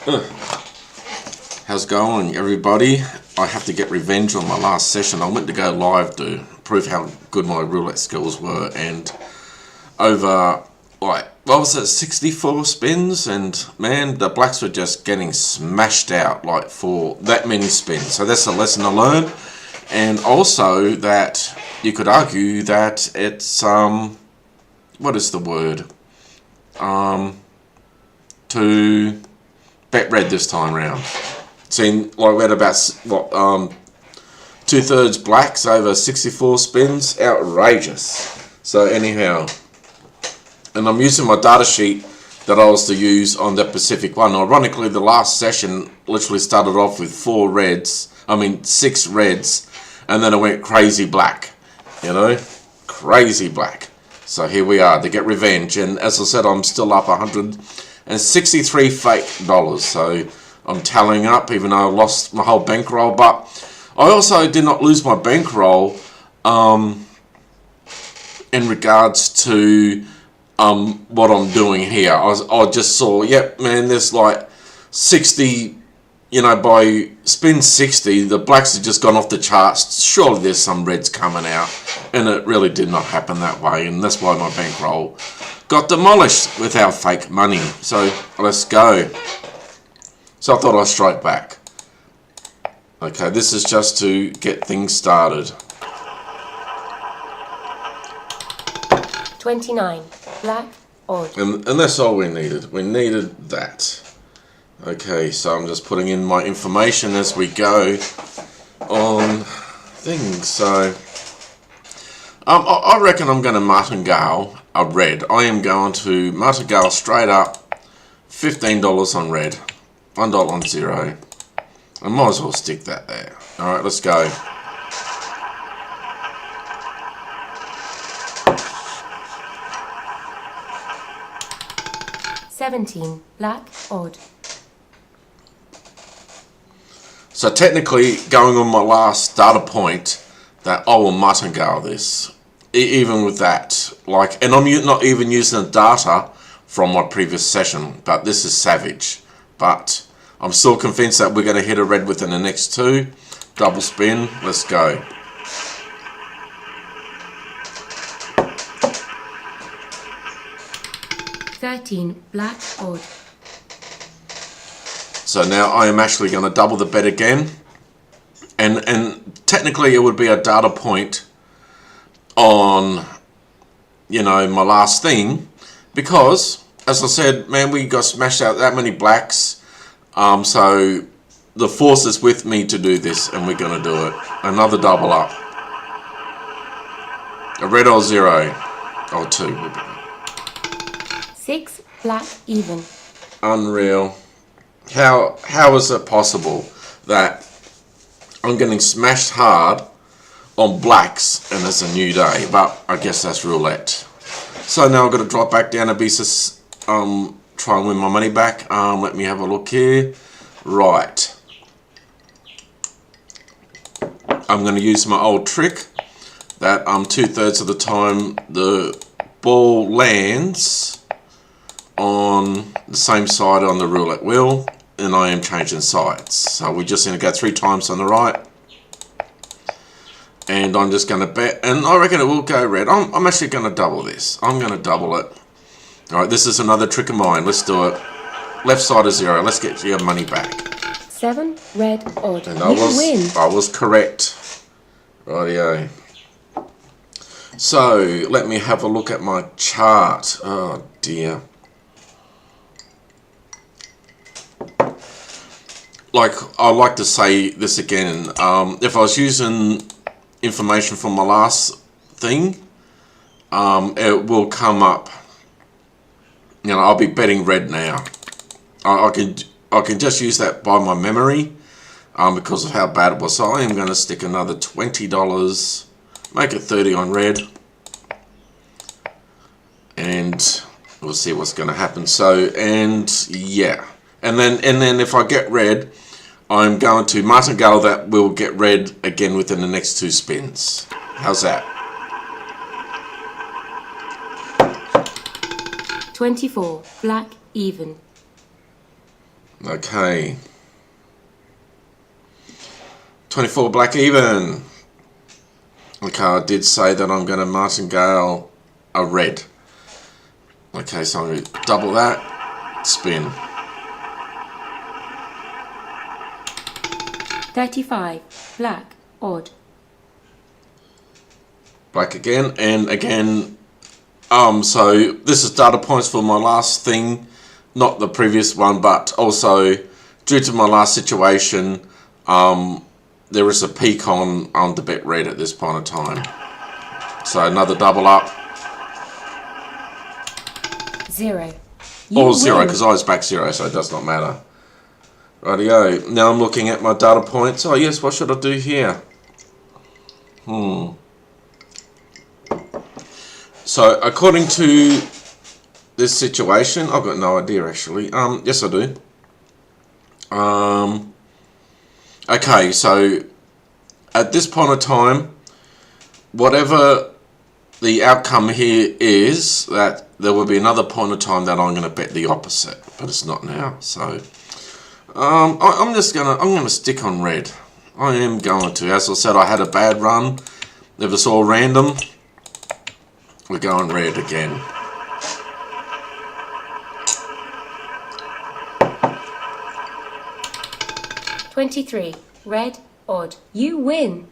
How's it going, everybody? I have to get revenge on my last session. I went to go live to prove how good my roulette skills were, and over, like, what was it, 64 spins, and man, the blacks were just getting smashed out, like, for that many spins. So that's a lesson to learn, and also that you could argue that it's, what is the word? To bet red this time round. Seen like we had about what 2/3 blacks over 64 spins. Outrageous. So anyhow, and I'm using my data sheet that I was to use on the Pacific one. Ironically, the last session literally started off with 6 reds, and then it went crazy black. You know, crazy black. So here we are to get revenge, and as I said, I'm still up $163 fake dollars. So I'm tallying up, even though I lost my whole bankroll. But I also did not lose my bankroll in regards to what I'm doing here. I just saw, yep, man, there's like 60, by spin 60, the blacks have just gone off the charts. Surely there's some reds coming out. And it really did not happen that way. And that's why my bankroll got demolished with our fake money. So let's go. So I thought I'd strike back. Okay, this is just to get things started. 29. Black, odd. And that's all we needed. We needed that. Okay, so I'm just putting in my information as we go on things. So I reckon I'm going to martingale a red. I am going to martingale straight up $15 on red. $1 on zero. I might as well stick that there. Alright, let's go. $17. Black, odd. So technically, going on my last data point, that I will martingale this. Even with that. And I'm not even using the data from my previous session, but this is savage. But I'm still convinced that we're going to hit a red within the next two. Double spin. Let's go. $13. Black, odd. So now I am actually going to double the bet again. And technically it would be a data point on, my last thing. Because, as I said, man, we got smashed out that many blacks. So the force is with me to do this, and we're going to do it. Another double up. A red or zero. Or two. 6. Black, even. Unreal. How is it possible that I'm getting smashed hard on blacks and it's a new day? But I guess that's roulette. So now I've got to drop back down a piece, try and win my money back. Let me have a look here. Right. I'm going to use my old trick that 2/3 of the time the ball lands on the same side on the roulette wheel, and I am changing sides. So we're just going to go 3 times on the right, and I'm just going to bet, and I reckon it will go red. I'm actually going to double this. I'm going to double it. Alright, this is another trick of mine. Let's do it. Left side is zero. Let's get your money back. 7. Red, odd. And win. I was correct. Rightio. So let me have a look at my chart. Oh dear. I like to say this again. If I was using information from my last thing, it will come up. I'll be betting red now. I can just use that by my memory, because of how bad it was. So I am going to stick another $20, make it 30 on red, and we'll see what's going to happen. So, and yeah, and then if I get red, I'm going to martingale that will get red again within the next 2 spins. How's that? 24. Black, even. Okay. 24 black even. Okay, I did say that I'm going to martingale a red. Okay, so I'm going to double that, spin. 35 black, odd. Black again, and again, so this is data points for my last thing, not the previous one, but also due to my last situation, there is a peak on the bet red at this point of time. So another double up. 0. Or 0, because I was back 0, so it does not matter. Rightio. Now I'm looking at my data points. Oh yes, what should I do here? So according to this situation, I've got no idea actually. Yes I do. Okay, so at this point of time, whatever the outcome here is, that there will be another point of time that I'm going to bet the opposite, but it's not now. So I'm going to stick on red. I am going to. As I said, I had a bad run. It was all random. We're going red again. $23 red, odd. You win.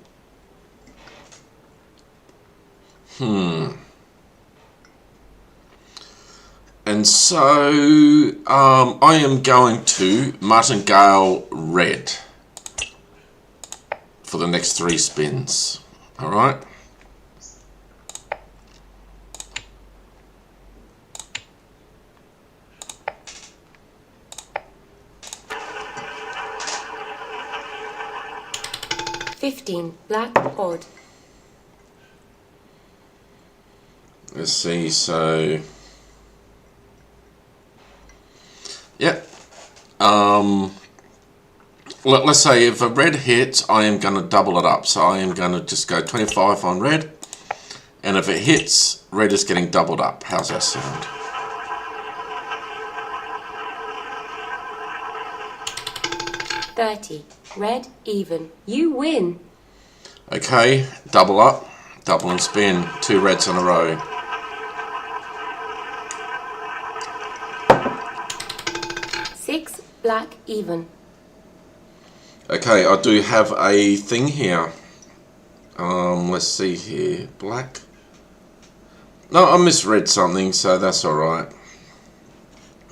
And so I am going to martingale red for the next 3 spins. All right. $15 black, odd. Let's see. So yep. Let's say if a red hits, I am going to double it up. So I am going to just go 25 on red. And if it hits, red is getting doubled up. How's that sound? $30 red, even. You win. Okay, double up, double and spin. 2 reds in a row. $6 black, even. Okay, I do have a thing here. Let's see here. Black. No, I misread something, so that's alright.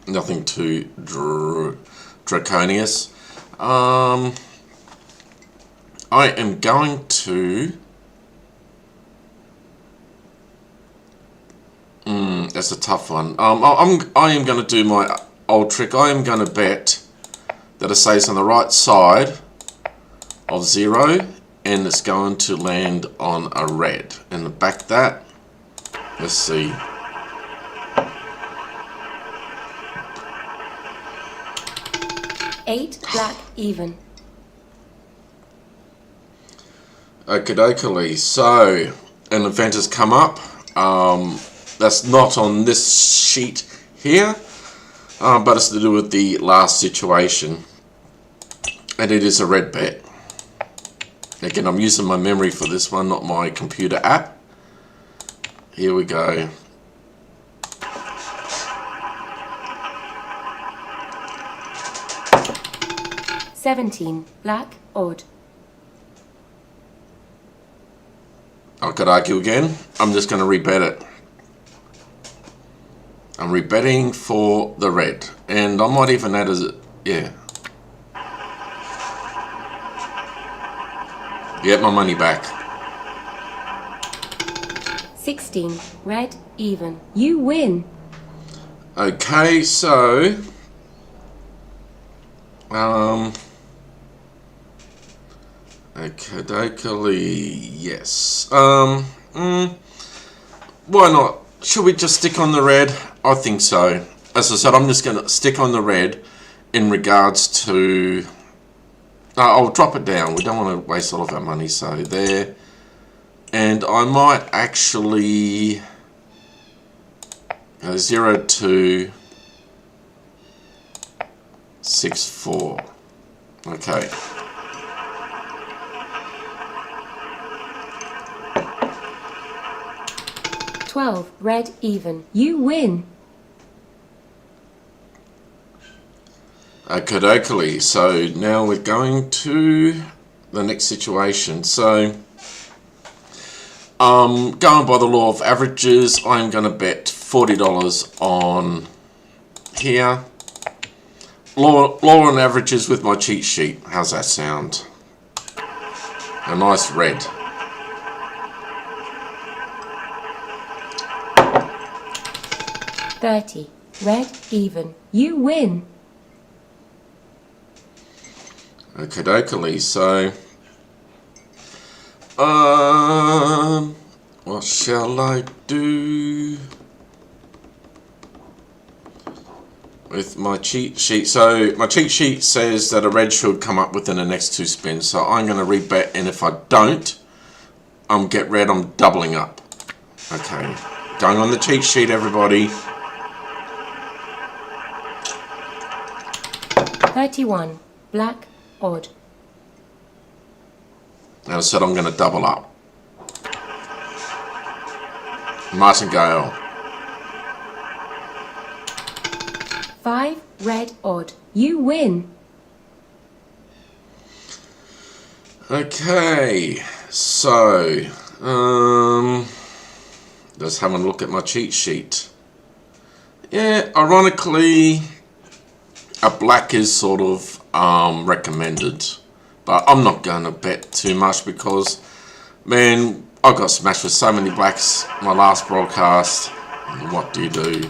Nothing too draconious. I am going to... that's a tough one. I am going to do my old trick. I am going to bet that it stays on the right side of 0 and it's going to land on a red. And back that, let's see. $8 black, even. Okey-dokey. So an event has come up. That's not on this sheet here, but it's to do with the last situation, and it is a red bet. Again, I'm using my memory for this one, not my computer app. Here we go. $17 black, odd. I could argue again. I'm just going to rebet it. I'm rebetting for the red, and I might even add as yeah. Get my money back. 16 red, even. You win. Okay, so okey-dokey, yes. Why not? Should we just stick on the red? I think so. As I said, I'm just going to stick on the red in regards to... I'll drop it down. We don't want to waste all of our money, so there. And I might actually... 0 to 6-4. Okay. $12, red, even. You win. Okey-dokey. So now we're going to the next situation. So, going by the law of averages, I'm going to bet $40 on here. Law on averages with my cheat sheet. How's that sound? A nice red. $30, red, even. You win. Okey-dokey. So, what shall I do with my cheat sheet? So my cheat sheet says that a red should come up within the next 2 spins. So I'm going to rebet, and if I don't, get red. I'm doubling up. Okay, going on the cheat sheet, everybody. 31, black, odd. And I said I'm going to double up. Martingale. 5, red, odd. You win. Okay, so let's have a look at my cheat sheet. Yeah, ironically, a black is sort of recommended, but I'm not going to bet too much because, man, I got smashed with so many blacks my last broadcast. What do you do?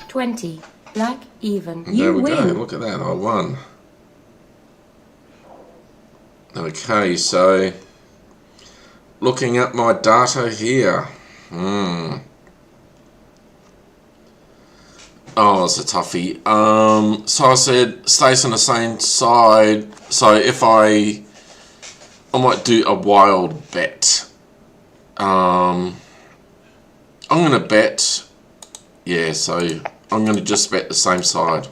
20, black, even. And You there we win. go. Look at that. I won. Okay, so looking at my data here. Oh, it's a toughie. So I said stays on the same side. So if I might do a wild bet. I'm gonna bet. Yeah, so I'm gonna just bet the same side.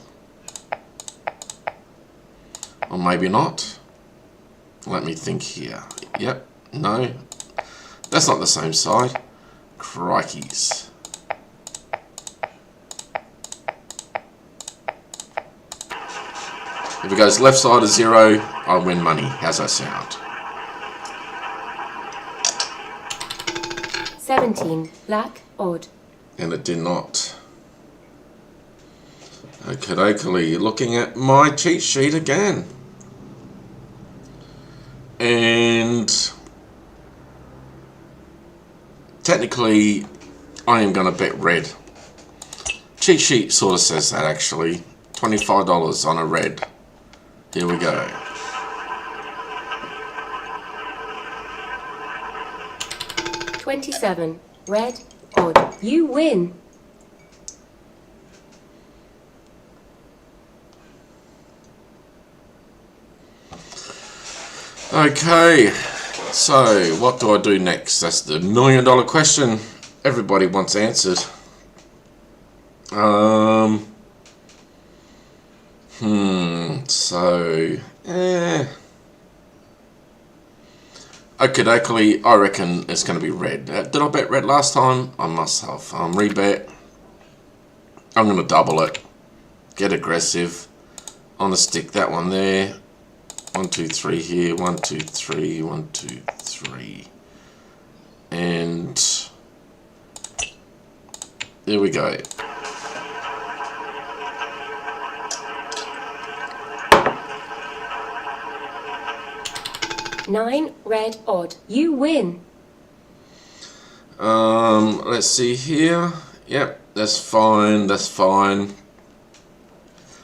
Or maybe not. Let me think here. Yep. No. That's not the same side. Crikeys. If it goes left side of 0, I win money. How's that sound? 17, black, odd. And it did not. Okay, looking at my cheat sheet again. And technically, I am going to bet red. Cheat sheet sort of says that actually. $25 on a red. Here we go. $27, red, odd. You win. Okay, so what do I do next? That's the $1 million question everybody wants answered. Okay, I reckon it's going to be red. Did I bet red last time? I must have. Rebet. I'm going to double it. Get aggressive. I'm going to stick that one there. 1, 2, 3 here. 1, 2, 3. 1, 2, 3. And there we go. $9, red, odd. You win. Let's see here. Yep, that's fine. That's fine.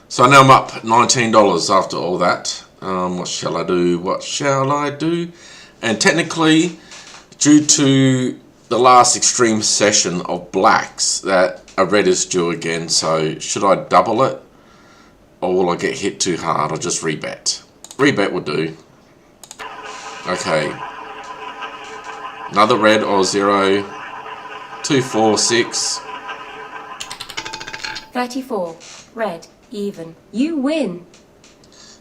So now I'm up $19 after all that. What shall I do? What shall I do? And technically, due to the last extreme session of blacks, that a red is due again. So should I double it, or will I get hit too hard? I'll just rebet. Rebet will do. Okay. Another red or 0. 2, 4, 6. 34, red, even. You win.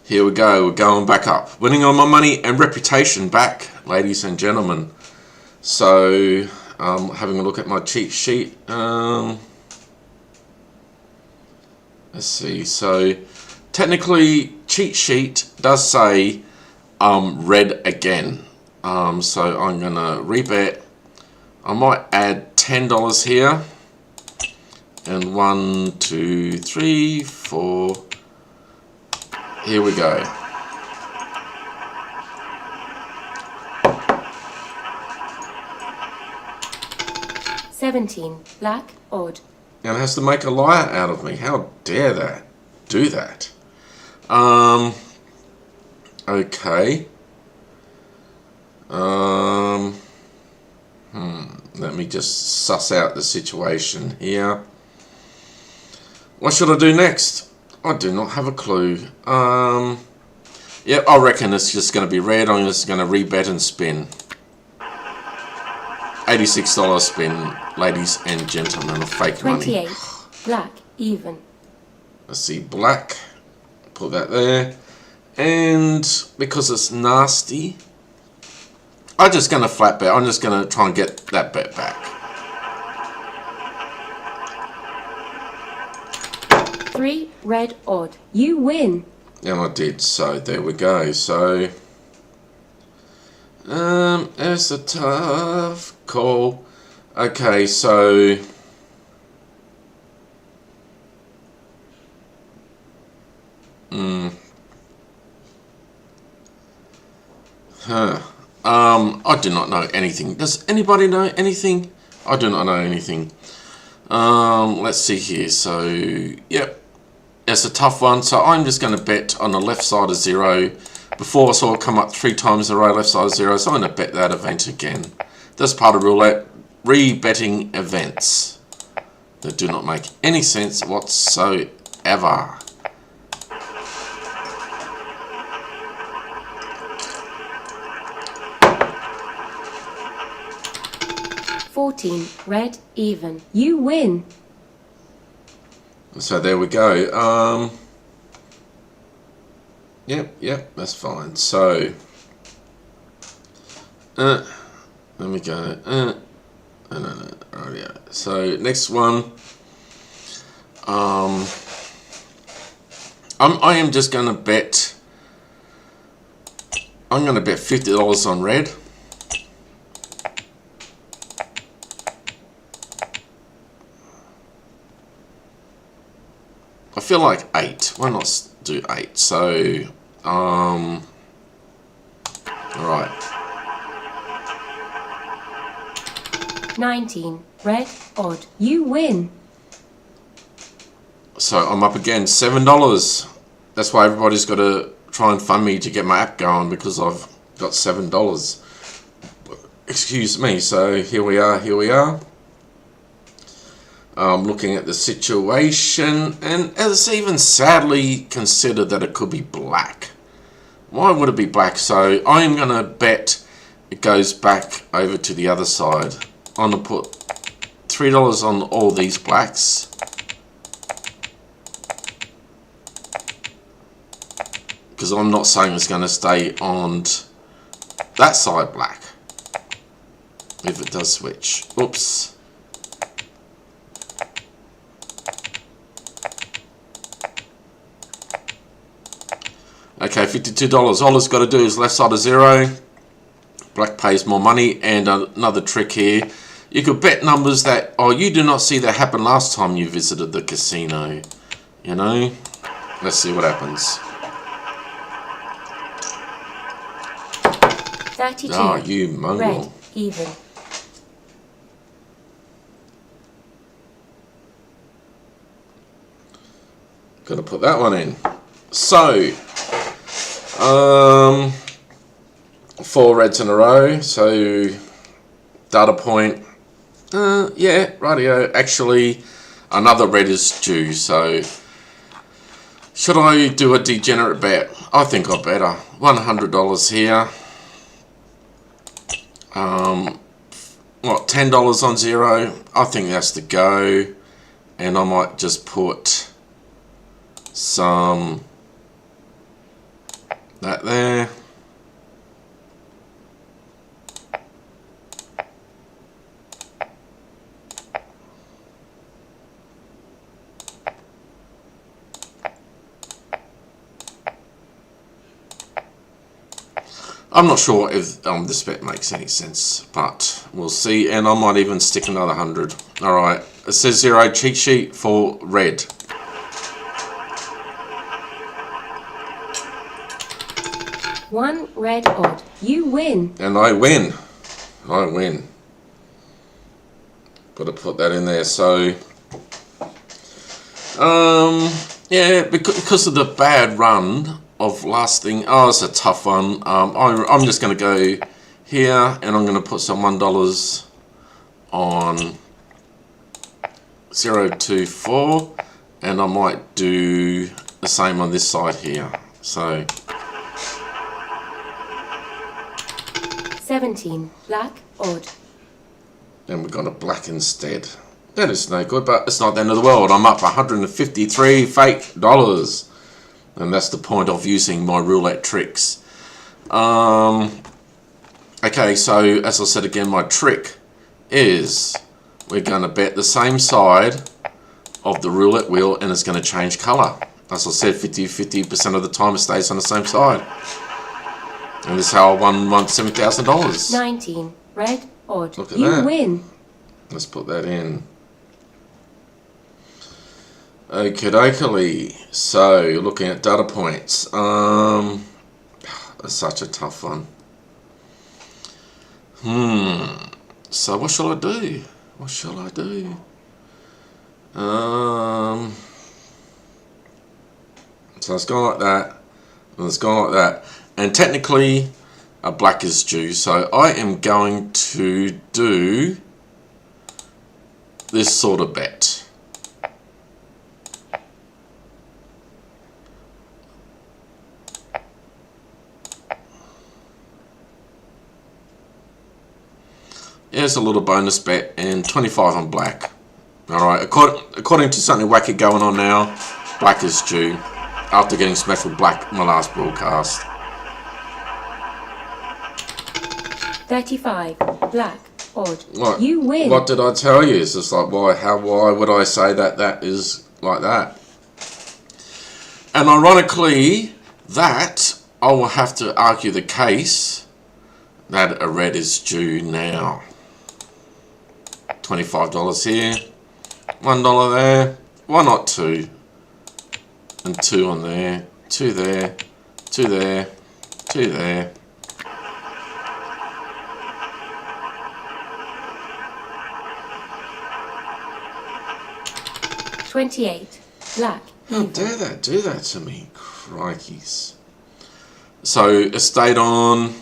Here we go. We're going back up. Winning on my money and reputation back, ladies and gentlemen. So, having a look at my cheat sheet. Let's see. So, technically, cheat sheet does say red again. So I'm gonna rebet. I might add $10 here. And 1, 2, 3, 4. Here we go. $17. Black, odd. And it has to make a liar out of me. How dare that? Do that. Okay. Let me just suss out the situation here. What should I do next? I do not have a clue. Yeah, I reckon it's just going to be red. I'm just going to rebet and spin. $86 spin, ladies and gentlemen, of fake 28. money. Black, even. Let's see, black. Put that there. And because it's nasty, I'm just going to flat bet. I'm just going to try and get that bet back. 3. Red, odd. You win. And I did, so there we go. So, it's a tough call. Okay, so, I do not know anything. Does anybody know anything? I do not know anything. Let's see here. So, yep. It's a tough one, so I'm just going to bet on the left side of 0. Before I saw it come up 3 times in a row, left side of 0, so I'm going to bet that event again. This part of roulette, re-betting events that do not make any sense whatsoever. Red, even. You win. So there we go. Yep, that's fine. So, let me go. No. Oh, yeah. So next one. I am just going to bet. I'm going to bet $50 on red. I feel like 8. Why not do 8? So, alright. 19. Red, odd. You win. So I'm up again, $7. That's why everybody's got to try and fund me to get my app going, because I've got $7. Excuse me. So here we are. Looking at the situation, and it's even sadly considered that it could be black. Why would it be black? So I'm going to bet it goes back over to the other side. I'm going to put $3 on all these blacks. Because I'm not saying it's going to stay on that side black. If it does switch. Oops. Okay, $52. All it's got to do is left side of 0. Black pays more money. And another trick here. You could bet numbers that, you do not see that happen last time you visited the casino. You know? Let's see what happens. 32. Oh, you mongrel. Red, even. Gotta put that one in. So, 4 reds in a row. So, data point. Yeah, rightio. Actually, another red is due. So, should I do a degenerate bet? I think I better. $100 here. What, $10 on 0? I think that's the go. And I might just put some That there. I'm not sure if this bet makes any sense, but we'll see. And I might even stick another 100. All right. It says 0 cheat sheet for red. One red odd. You win. And I win. I win. Got to put that in there. So, yeah, because of the bad run of last thing. Oh, it's a tough one. I'm just going to go here, and I'm going to put some $1 on 024, and I might do the same on this side here. So 17 black odd. then we've got a black instead. That is no good, but it's not the end of the world. I'm up 153 fake dollars. And that's the point of using my roulette tricks. Okay, so as I said again, my trick is we're going to bet the same side of the roulette wheel, and it's going to change colour. As I said, 50% of the time it stays on the same side. And this is how I won $7,000. 19 red odd. Look at you that. win. Let's put that in. Okie dokie. So, looking at data points. That's such a tough one. So, what shall I do? What shall I do? So, it's gone like that. And it's gone like that. And technically, a black is due. So, I am going to do this sort of bet. Here's a little bonus bet and 25 on black. Alright, according to something wacky going on now, black is due after getting smashed with black in my last broadcast. 35 black odd. What? You win. What did I tell you? It's just like, why would I say that is like that? And ironically, that I will have to argue the case that a red is due now. $25 here, $1 there, why not 2? And 2 on there, 2 there, 2 there, 2 there. $28 black. How dare that do that to me? Crikeys. So it stayed on.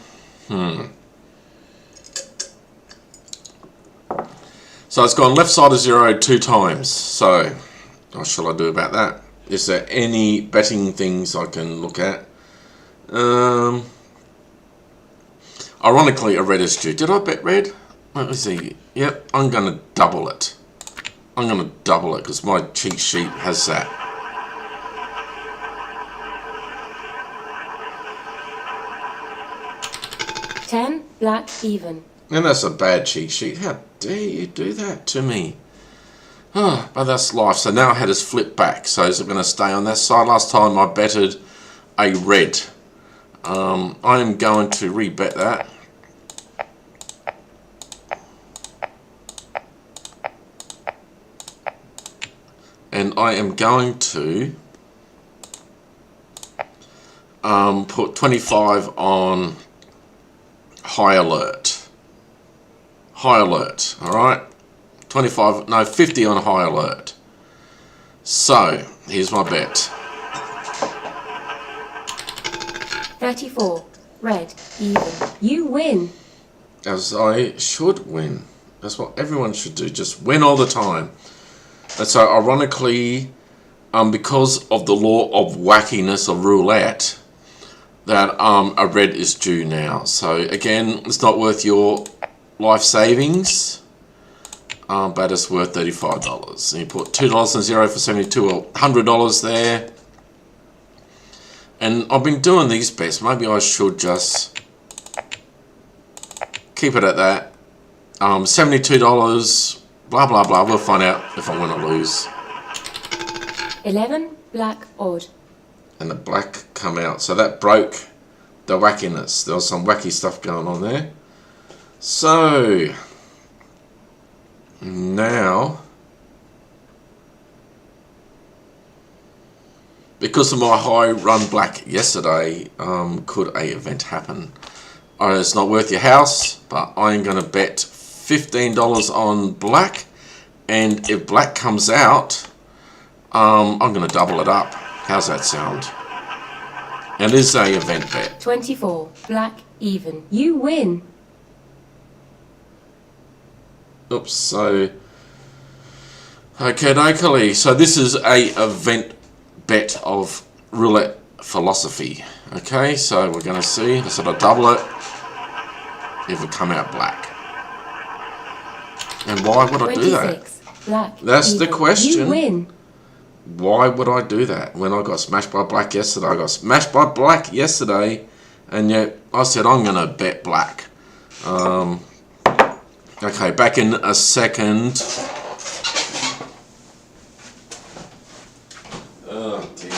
So it's gone left side of 0 2 times. So what shall I do about that? Is there any betting things I can look at? Ironically, a red is due. Did I bet red? Let me see. Yep, I'm going to double it. I'm going to double it because my cheat sheet has that. $10 black even. And that's a bad cheat sheet. How dare you do that to me? Oh, but that's life. So now I had us flip back. So is it going to stay on that side? Last time I betted a red. I am going to rebet that. And I am going to put 25 on high alert. High alert, alright? 50 on high alert. So, here's my bet. 34 red even. You win. As I should win. That's what everyone should do. Just win all the time. And so, ironically, because of the law of wackiness of roulette, that a red is due now. So, again, it's not worth your life savings, but it's worth $35. And you put $2 and 0 for 72 or $100 there. And I've been doing these bets. Maybe I should just keep it at that. $72. Blah, blah, blah. We'll find out if I win or lose. 11 black odd. And the black come out. So that broke the wackiness. There was some wacky stuff going on there. So now, because of my high run black yesterday, could a event happen? It's not worth your house, but I'm going to bet $15 on black, and if black comes out, I'm going to double it up. How's that sound? It is a event bet. 24 black even. You win. Oops, so okay, dokey. So this is a event bet of roulette philosophy. Okay, so we're going to see. I said I double it if it come out black. And why would I do that? Black. That's even. the question. You win. Why would I do that when I got smashed by black yesterday? I got smashed by black yesterday, and yet I said I'm going to bet black. Okay, back in a second. Oh dear.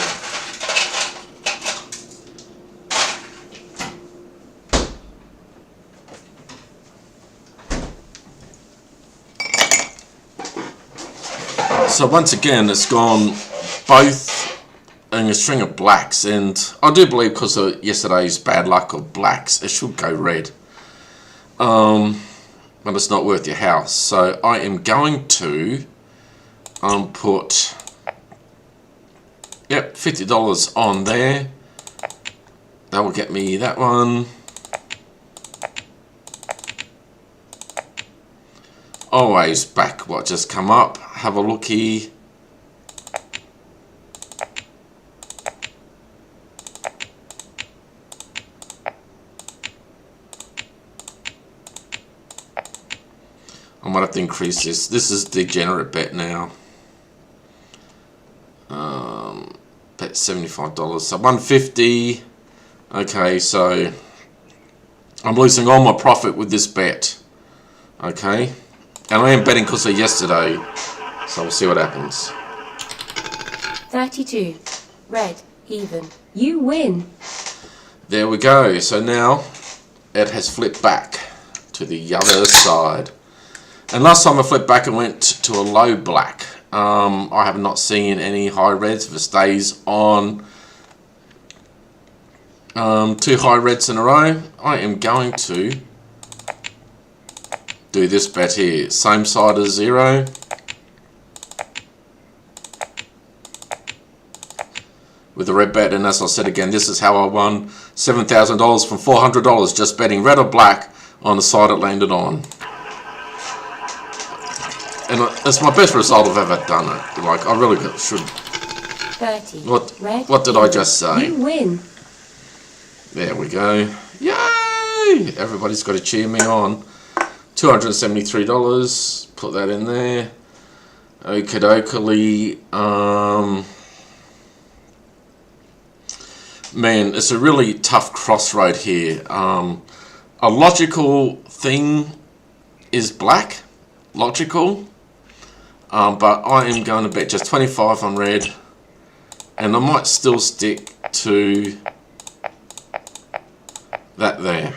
So once again, it's gone both in a string of blacks, and I do believe because of yesterday's bad luck of blacks, it should go red. But it's not worth your house. So I am going to put $50 on there. That will get me that one. Always back what just come up. Have a looky. I might have to increase this. This is degenerate bet now. Bet $75. So $150. Okay, so I'm losing all my profit with this bet. Okay. And I am betting because of yesterday. So we'll see what happens. 32 red even. You win. There we go. So now it has flipped back to the other side. And last time I flipped back and went to a low black. I have not seen any high reds. If it stays on 2 high reds in a row, I am going to do this bet here. Same side as 0. With the red bet, and as I said again, this is how I won $7,000 from $400 just betting red or black on the side it landed on. And it's my best result I've ever done it. Like, I really should. 30 red. What did I just say? You win. There we go. Yay! Everybody's got to cheer me on. $273. Put that in there. Okey-dokey. Man, it's a really tough crossroad here. A logical thing is black. Logical. But I am going to bet just 25 on red. And I might still stick to that there.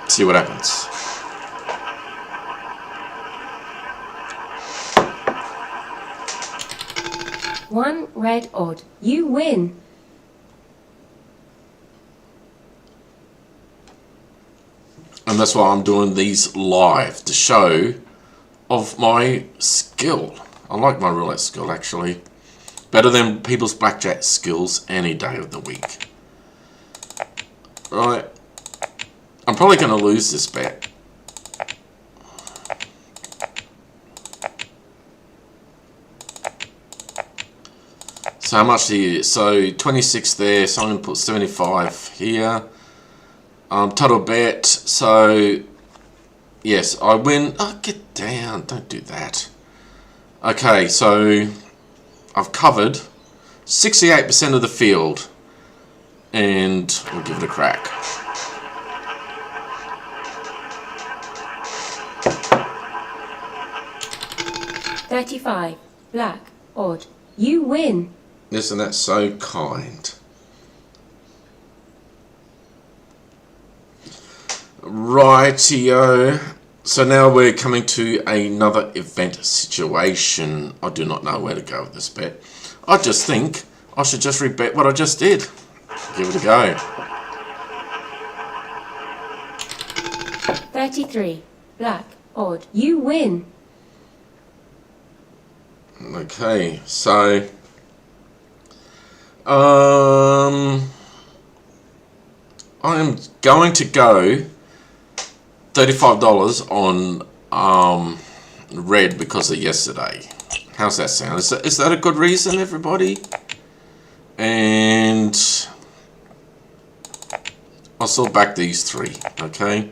See what happens. One red odd. You win. And that's why I'm doing these live, to show of my skill. I like my roulette skill, actually. Better than people's blackjack skills any day of the week. Right. I'm probably going to lose this bet. So how much here? So 26 there, so I'm going to put 75 here. Total bet, so yes, I win. Oh, get down, don't do that. Okay, so I've covered. 68% of the field. And we'll give it a crack. $35. Black. Odd. You win. Isn't that so kind? Rightio. So now we're coming to another event situation. I do not know where to go with this bet. I just think I should just rebet what I just did. Give it a go. 33. Black. Odd. You win. Okay, so I am going to go $35 on red because of yesterday. How's that sound? Is that a good reason, everybody? And I'll still back these three, okay?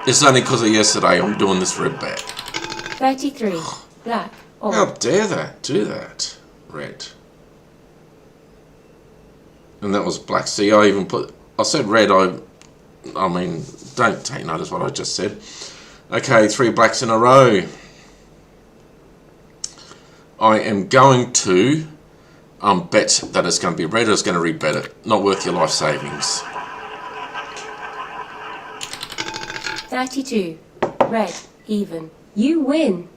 It's only because of yesterday I'm doing this red bet. 33. Black. Odd. How dare that? Do that. Red. And that was black. See, I said red, I mean, don't take notice what I just said. Okay, 3 blacks in a row. I am going to bet that it's going to be red or it's going to rebet it. Not worth your life savings. 32. Red. Even. You win.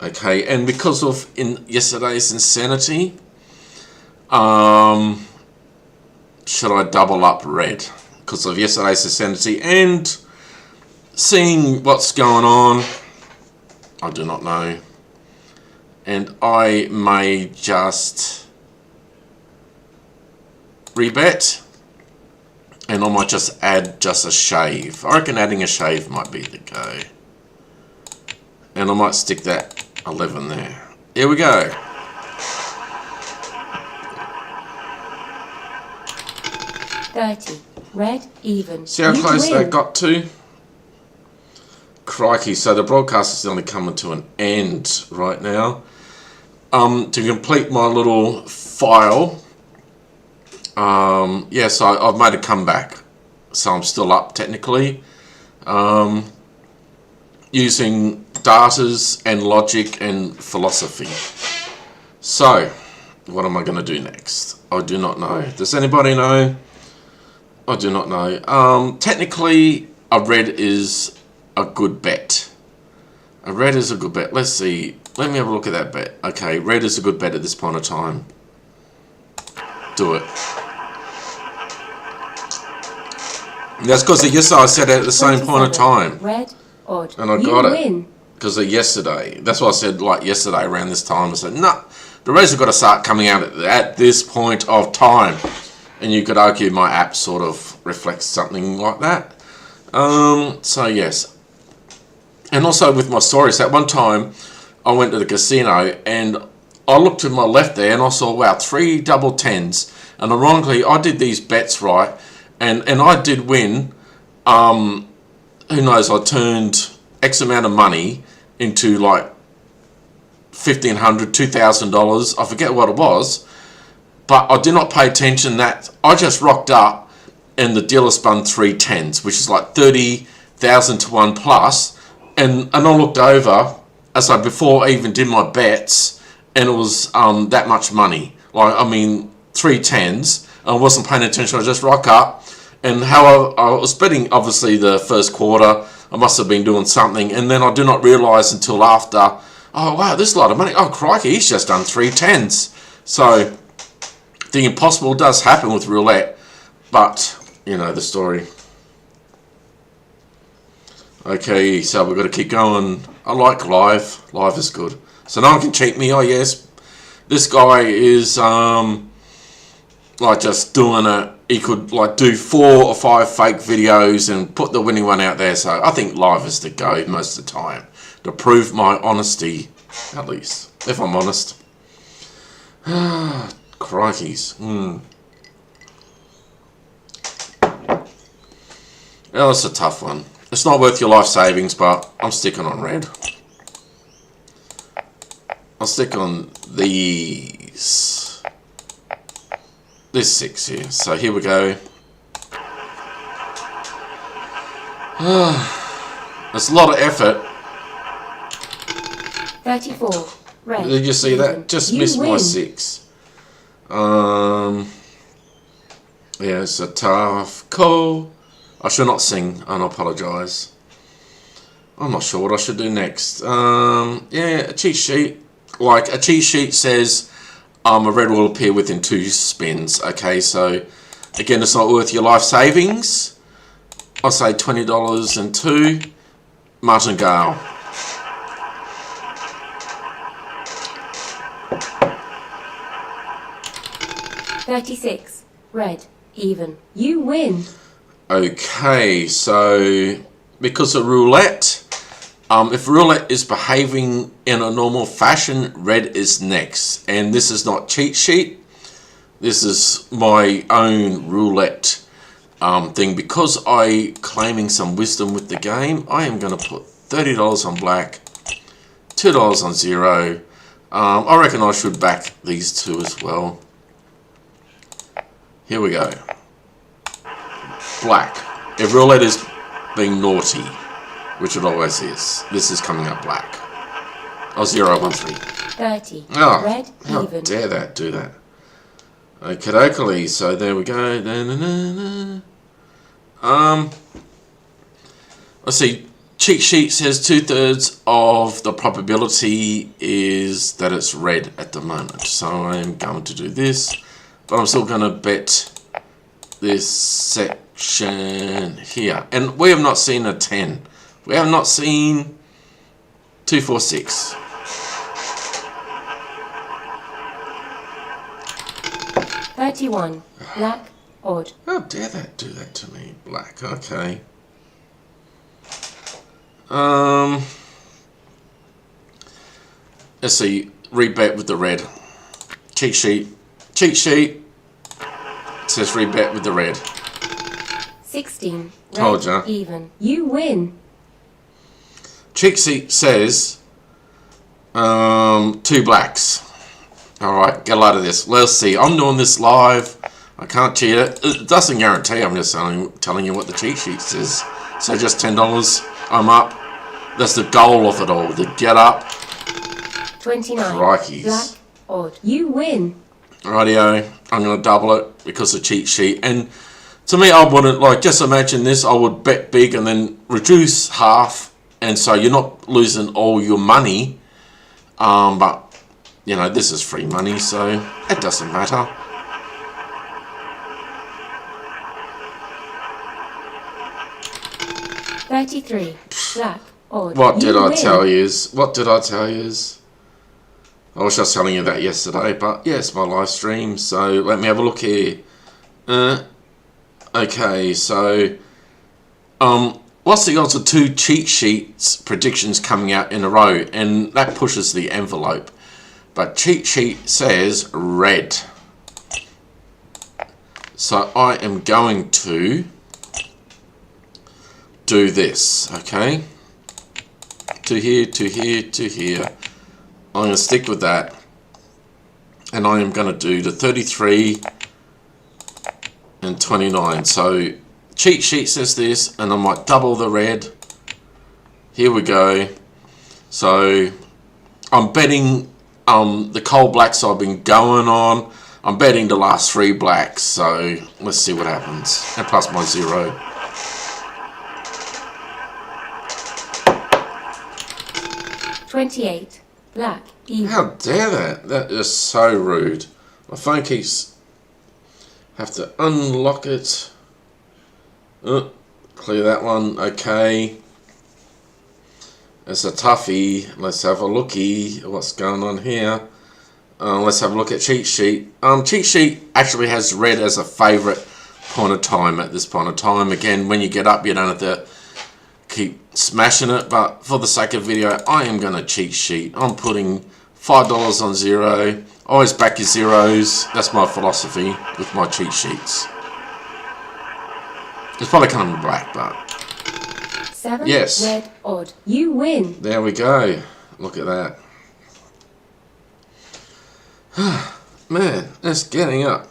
Okay, and because of yesterday's insanity, should I double up red? Because of yesterday's insanity and seeing what's going on, I do not know. And I may just rebet. And I might just add just a shave. I reckon adding a shave might be the go. And I might stick that 11 there. Here we go. $30. Red. Even. See how You close win. that got to? Crikey, so the broadcast is only coming to an end right now. To complete my little file, yes, I've made a comeback. So I'm still up technically. Using datas and logic and philosophy. So, what am I going to do next? I do not know. Does anybody know? I do not know. Technically, a red is a good bet. A red is a good bet. Let's see. Let me have a look at that bet. Okay, red is a good bet at this point of time. Do it. That's because yesterday I said it at the same point of 27. time. Red. Odd. And I you got it. win. Because of yesterday. That's why I said like yesterday around this time. I said, nah, the Reds have got to start coming out at this point of time. And you could argue my app sort of reflects something like that. So yes. And also with my stories, at one time I went to the casino and I looked to my left there and I saw, wow, 3 double tens. And ironically, I did these bets right. And I did win. Who knows, I turned X amount of money into like $1,500, $2,000. I forget what it was. But I did not pay attention that I just rocked up and the dealer spun 3 tens, which is like 30,000 to 1 plus. And I looked over, as I before I even did my bets, and it was that much money. Like, I mean, 3 tens. I wasn't paying attention. I just rock up. And how I was betting, obviously, the first quarter. I must have been doing something. And then I do not realise until after, oh, wow, this is a lot of money. Oh, crikey, he's just done 3 tens. So the impossible does happen with roulette. But, you know, the story. Okay, so we've got to keep going. I like live. Live is good. So no one can cheat me. Oh, yes. This guy is, like, just doing it. He could like do 4 or 5 fake videos and put the winning one out there. So I think live is the go most of the time to prove my honesty, at least, if I'm honest. Crikeys. Well, that's a tough one. It's not worth your life savings, but I'm sticking on red. I'll stick on these. This 6 here. So here we go. It's a lot of effort. 34. Red. Did you see that? Even. Just You missed my win. 6. Yeah, it's a tough call. I should not sing, and I apologise. I'm not sure what I should do next. Yeah, a cheat sheet. Like, a cheat sheet says a red will appear within 2 spins. Okay, so, again, it's not worth your life savings. I'll say $20 and 2. Martingale. $36. Red. Even. You win. Okay, so because of roulette, if roulette is behaving in a normal fashion, red is next. And this is not cheat sheet. This is my own roulette thing. Because I claiming some wisdom with the game, I am going to put $30 on black, $2 on zero. I reckon I should back these two as well. Here we go. Black. If roulette is being naughty, which it always is, this is coming up black. Oh, 0, 1, 3. 30. Oh, Red. how Even. dare that do that? Okay, dokey. So there we go. Let's see. Cheat sheet says 2/3 of the probability is that it's red at the moment. So I'm going to do this, but I'm still going to bet this section here. And we have not seen a 10. We have not seen 2, 4, 6. $31. Black. Odd. How dare that do that to me? Black. Okay. Let's see. Rebet with the red. Cheat sheet. Cheat sheet. It says rebet with the red. 16. Red. Told ya. Even. You win. Cheat sheet says 2 blacks. Alright, get a load of this. Let's see. I'm doing this live. I can't cheat it. It doesn't guarantee. I'm just telling you what the cheat sheet says. So just $10. I'm up. That's the goal of it all. To get up. 29. Crikeys. Black. Odd. You win. Rightio. I'm going to double it because of cheat sheet. And to me, I wouldn't, like, just imagine this. I would bet big and then reduce half. And so you're not losing all your money. But, you know, this is free money, so it doesn't matter. $33. Black. Odd. What did I win. tell yous? What did I tell yous? I was just telling you that yesterday, but yeah, it's my live stream, so let me have a look here. Okay, so what's the odds of 2 cheat sheets predictions coming out in a row? And that pushes the envelope. But cheat sheet says red. So I am going to do this, okay? To here, to here, to here. I'm going to stick with that. And I am going to do the 33 and 29. So cheat sheet says this, and I might double the red. Here we go. So I'm betting the coal blacks I've been going on. I'm betting the last 3 blacks. So let's see what happens. And plus my 0. $28. Black. Even. How dare that? That is so rude. My phone keeps... Have to unlock it. Clear that one. Okay. It's a toughie. Let's have a looky. What's going on here? Let's have a look at cheat sheet. Cheat sheet actually has red as a favourite point of time at this point of time. Again, when you get up, you don't have to keep smashing it, but for the sake of video, I am going to cheat sheet. I'm putting $5 on 0. Always back your zeros. That's my philosophy with my cheat sheets. It's probably coming black, but 7 Yes. red odd. You win. There we go. Look at that. Man, that's getting up.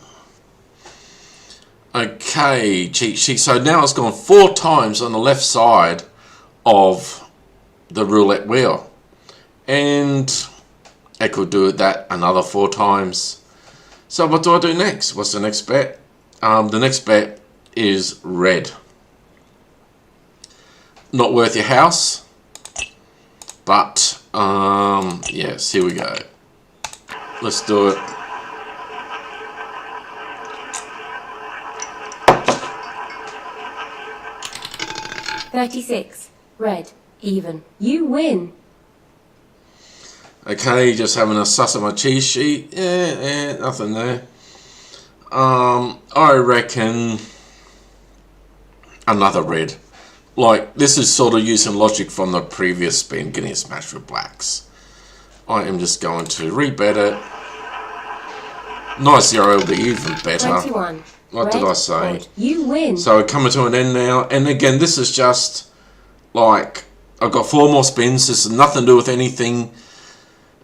Okay, cheat sheet. So now it's gone 4 times on the left side of the roulette wheel. And I could do that another 4 times. So what do I do next? What's the next bet? The next bet is red. Not worth your house. But, yes, here we go. Let's do it. $36 red even. You win. Okay, just having a suss at my cheese sheet. Yeah, nothing there. I reckon another red. Like, this is sort of using logic from the previous spin, getting a smash with blacks. I am just going to rebet it. Nice zero will be even better. 21 What did I say? odd. You win. So we're coming to an end now. And again, this is just like, I've got 4 more spins. This has nothing to do with anything.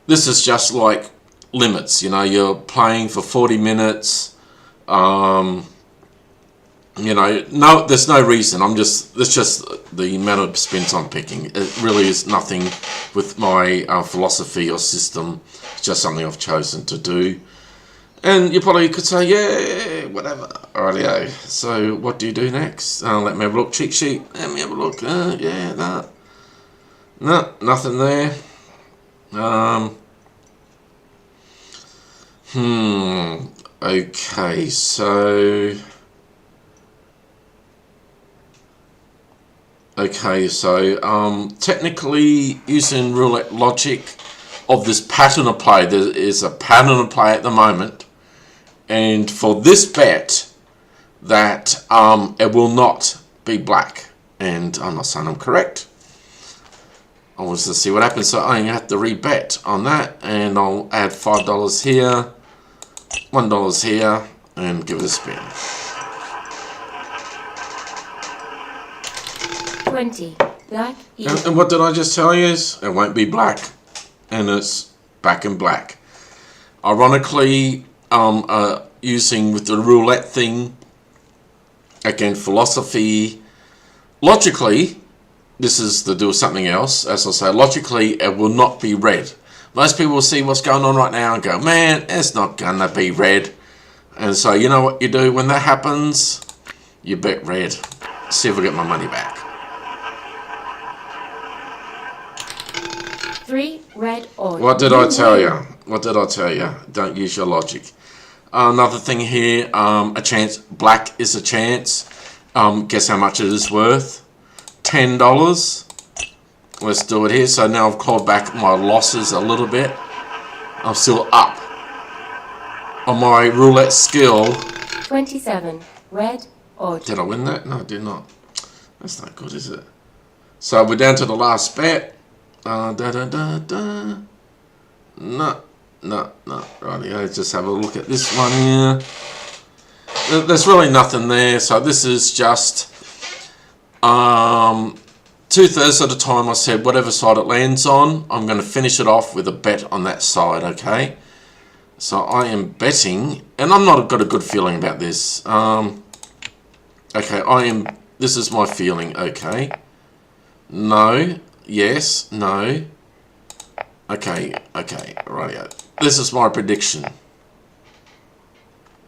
This is just like limits. You know, you're playing for 40 minutes. You know, no, there's no reason. It's just the amount of spins I'm picking. It really is nothing with my philosophy or system. It's just something I've chosen to do. And you probably could say, yeah, whatever. Alrighty, so what do you do next? Let me have a look. Cheat sheet. Let me have a look. Yeah, no. No, nothing there. Okay, so... Okay, so technically using roulette logic of this pattern of play, there is a pattern of play at the moment. And for this bet, that it will not be black. And I'm not saying I'm correct. I want to see what happens. So I have to rebet on that. And I'll add $5 here, $1 here, and give it a spin. 20 black even. And what did I just tell you? Is it won't be black. And it's back in black. Ironically, using with the roulette thing, again, philosophy, logically, this is to do with something else. As I say, logically, it will not be red. Most people will see what's going on right now and go, man, it's not going to be red. And so, you know what you do when that happens? You bet red. See if I get my money back. 3 red odd. What did I tell win. you? What did I tell you? Don't use your logic. Another thing here, a chance. Black is a chance. Guess how much it is worth? $10. Let's do it here. So now I've clawed back my losses a little bit. I'm still up on my roulette skill. 27 red odd. Did I win that? No, I did not. That's not good, is it? So we're down to the last bet. No. Righty, let's just have a look at this one here. There's really nothing there. So this is just 2/3 of the time I said whatever side it lands on, I'm going to finish it off with a bet on that side, okay? So I am betting, and I'm not got a good feeling about this. Okay, this is my feeling, okay? No, yes, no. Okay, right. This is my prediction.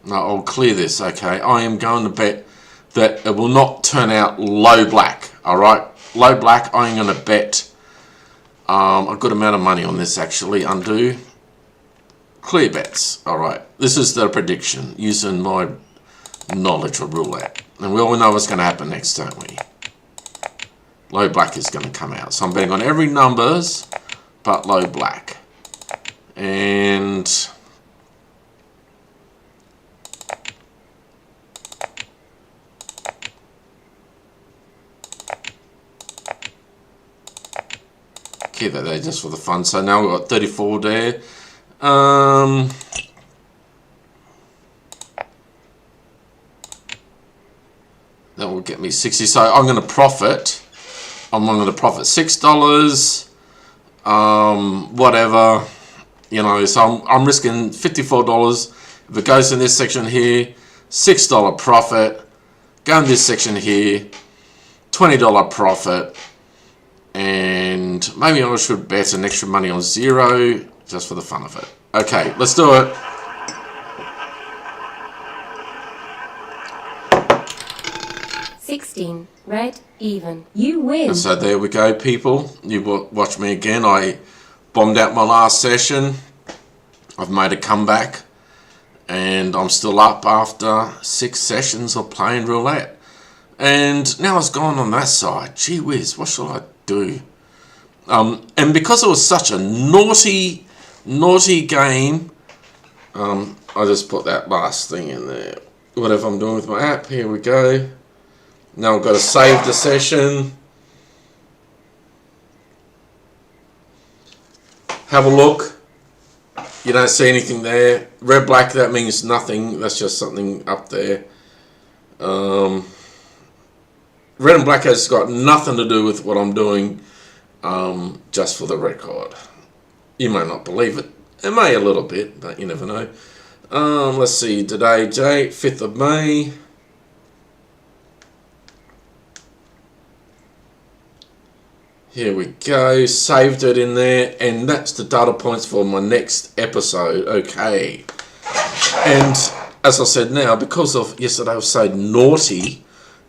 Now I'll clear this, okay? I am going to bet that it will not turn out low black, alright? Low black, I am going to bet a good amount of money on this actually. Undo. Clear bets, alright. This is the prediction using my knowledge of roulette. And we all know what's going to happen next, don't we? Low black is going to come out. So I'm betting on every numbers but low black. And keep that there just for the fun. So now we've got 34 there. That will get me 60. So I'm going to profit I'm going to profit $6. Whatever, you know. So I'm risking $54. If it goes in this section here, $6 profit. Go in this section here, $20 profit. And maybe I should bet an extra money on 0 just for the fun of it. Okay, let's do it. $16. Red, even. You win. And so there we go, people. You watch me again. I bombed out my last session. I've made a comeback. And I'm still up after 6 sessions of playing roulette. And now it's gone on that side. Gee whiz, what shall I do? And because it was such a naughty game, I just put that last thing in there. Whatever I'm doing with my app, here we go. Now I've got to save the session. Have a look. You don't see anything there. Red, black, that means nothing. That's just something up there. Red and black has got nothing to do with what I'm doing, just for the record. You may not believe it. It may a little bit, but you never know. Let's see. Today, date, 5th of May. Here we go, saved it in there, and that's the data points for my next episode. Okay. And as I said now, because of yesterday I was so naughty,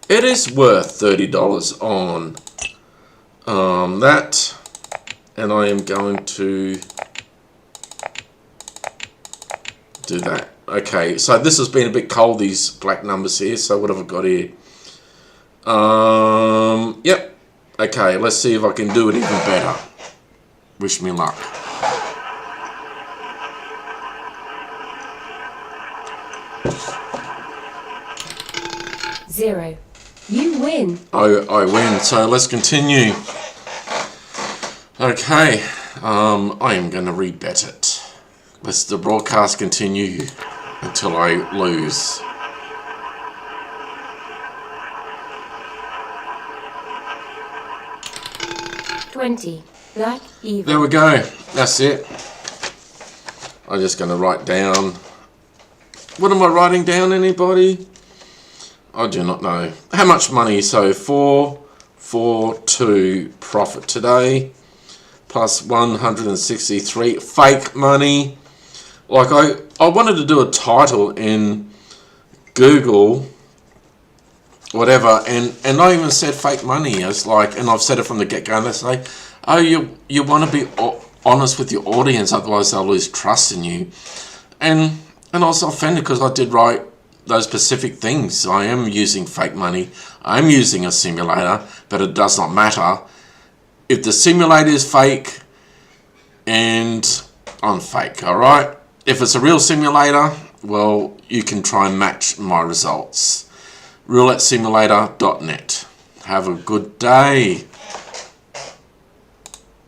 it is worth $30 on that. And I am going to do that. Okay, so this has been a bit cold, these black numbers here. So what have I got here? Yep. Okay, let's see if I can do it even better. Wish me luck. $0. You win. I win, so let's continue. Okay, I am going to rebet it. Let's the broadcast continue until I lose. $20. Black, even. There we go. That's it. I'm just going to write down. What am I writing down, anybody? I do not know. How much money? So 442 profit today. Plus 163 fake money. Like I wanted to do a title in Google, whatever, and I even said fake money. It's like, and I've said it from the get-go, and they say, oh, you want to be honest with your audience, otherwise they'll lose trust in you. And I was offended because I did write those specific things. I am using fake money. I'm using a simulator, but it does not matter. If the simulator is fake, and I'm fake, alright? If it's a real simulator, well, you can try and match my results. RouletteSimulator.net. Have a good day.